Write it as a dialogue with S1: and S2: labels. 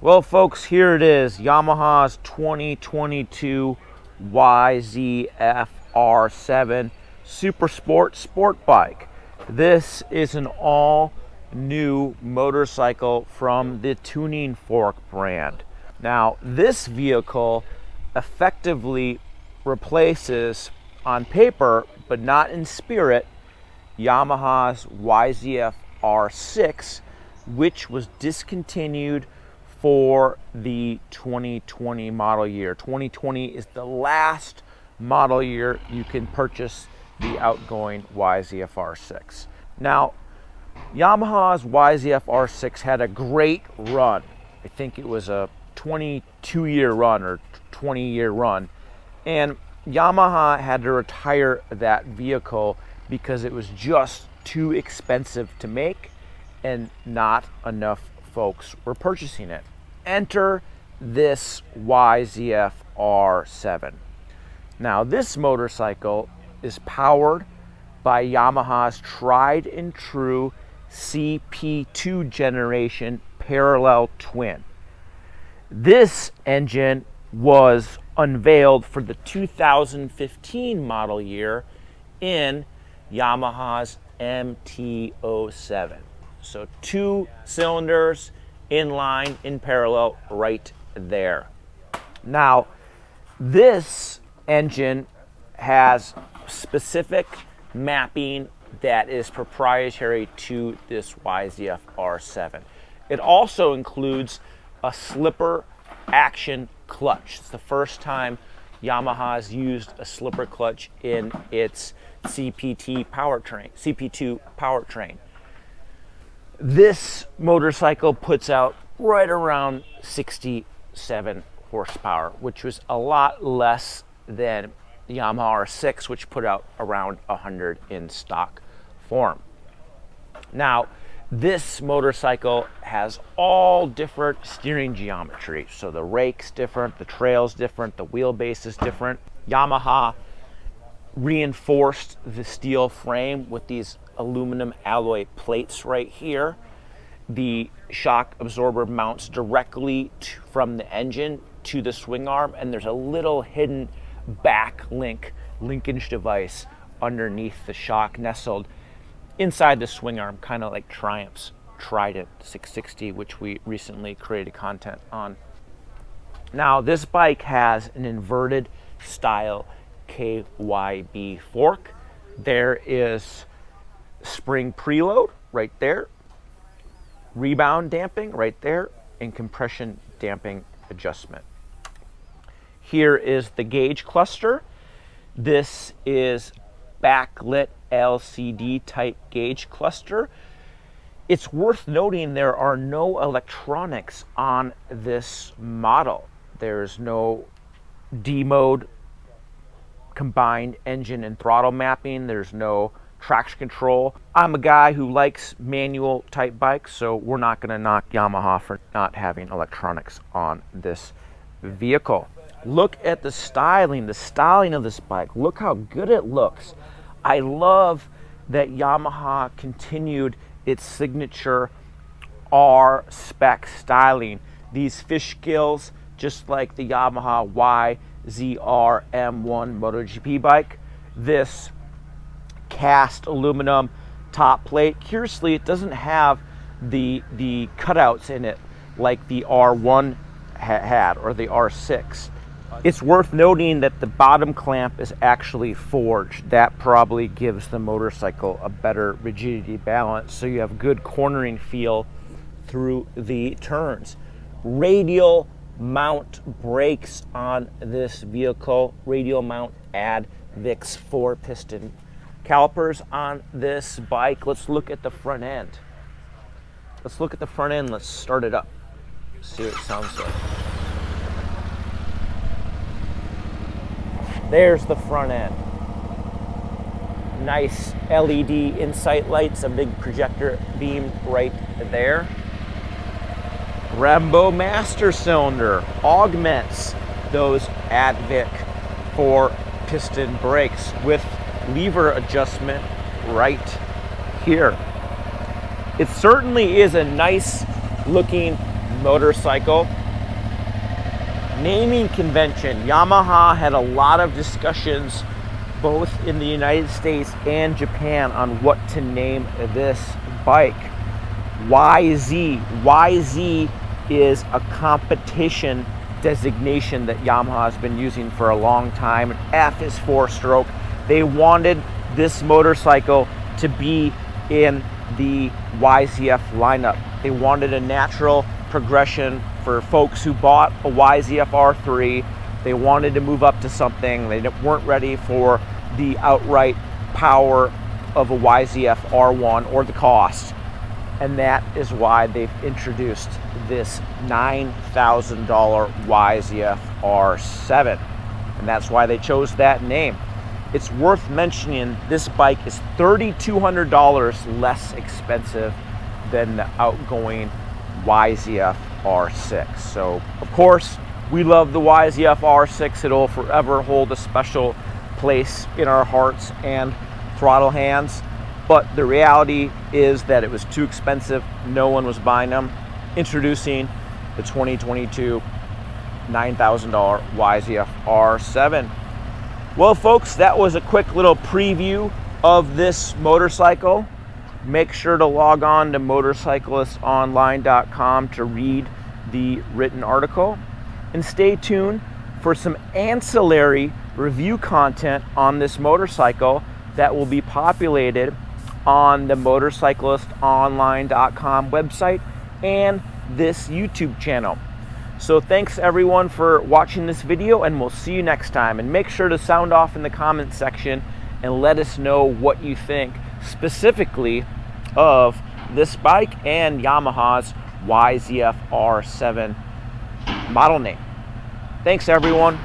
S1: Well, folks, here it is, Yamaha's 2022 YZF-R7 Supersport sport bike. This is an all-new motorcycle from the Tuning Fork brand. Now, this vehicle effectively replaces, on paper, but not in spirit, Yamaha's YZF-R6, which was discontinued for the 2020 model year. 2020 is the last model year you can purchase the outgoing YZF-R6. Now, Yamaha's YZF-R6 had a great run. I think it was a 22-year run or 20-year run. And Yamaha had to retire that vehicle because it was just too expensive to make and not enough folks were purchasing it. Enter this YZF-R7. Now, this motorcycle is powered by Yamaha's tried and true CP2 generation parallel twin. This engine was unveiled for the 2015 model year in Yamaha's MT-07. So 2 cylinders, inline, in parallel, right there. Now, this engine has specific mapping that is proprietary to this YZF-R7. It also includes a slipper action clutch. It's the first time Yamaha has used a slipper clutch in its CP2 powertrain. This motorcycle puts out right around 67 horsepower, which was a lot less than the Yamaha R6, which put out around 100 in stock form. Now, this motorcycle has all different steering geometry. So the rake's different, the trail's different, the wheelbase is different. Yamaha reinforced the steel frame with these aluminum alloy plates right here. The shock absorber mounts directly from the engine to the swing arm, and there's a little hidden back linkage device underneath the shock, nestled inside the swing arm, kind of like Triumph's Trident 660, which we recently created content on. Now, this bike has an inverted style KYB fork. There is spring preload right there, rebound damping right there, and compression damping adjustment. Here is the gauge cluster. This is backlit LCD type gauge cluster. It's worth noting there are no electronics on this model. There's no D mode, combined engine and throttle mapping. There's no traction control. I'm a guy who likes manual type bikes, so we're not going to knock Yamaha for not having electronics on this vehicle. Look at the styling of this bike. Look how good it looks. I love that Yamaha continued its signature R-spec styling. These fish gills, just like the Yamaha YZF-R7 MotoGP bike. This cast aluminum top plate. Curiously, it doesn't have the cutouts in it like the R1 had or the R6. It's worth noting that the bottom clamp is actually forged. That probably gives the motorcycle a better rigidity balance, so you have good cornering feel through the turns. Radial mount brakes on this vehicle. Radial mount Advix 4-piston calipers on this bike. Let's look at the front end. Let's start it up. See what it sounds like. There's the front end. Nice LED insight lights, a big projector beam right there. Brembo master cylinder augments those Advix 4-piston brakes with lever adjustment right here. It certainly is a nice looking motorcycle. Naming convention. Yamaha had a lot of discussions both in the United States and Japan on what to name this bike. YZ. YZ is a competition designation that Yamaha has been using for a long time. F is 4-stroke. They wanted this motorcycle to be in the YZF lineup. They wanted a natural progression for folks who bought a YZF-R3. They wanted to move up to something. They weren't ready for the outright power of a YZF-R1 or the cost. And that is why they've introduced this $9,000 YZF-R7. And that's why they chose that name. It's worth mentioning this bike is $3,200 less expensive than the outgoing YZF-R6. So, of course, we love the YZF-R6. It'll forever hold a special place in our hearts and throttle hands. But the reality is that it was too expensive. No one was buying them. Introducing the 2022 $9,000 YZF-R7. Well, folks, that was a quick little preview of this motorcycle. Make sure to log on to motorcyclistonline.com to read the written article. And stay tuned for some ancillary review content on this motorcycle that will be populated on the motorcyclistonline.com website and this YouTube channel. So thanks everyone for watching this video, and we'll see you next time. And make sure to sound off in the comment section and let us know what you think specifically of this bike and Yamaha's YZF-R7 model name. Thanks everyone.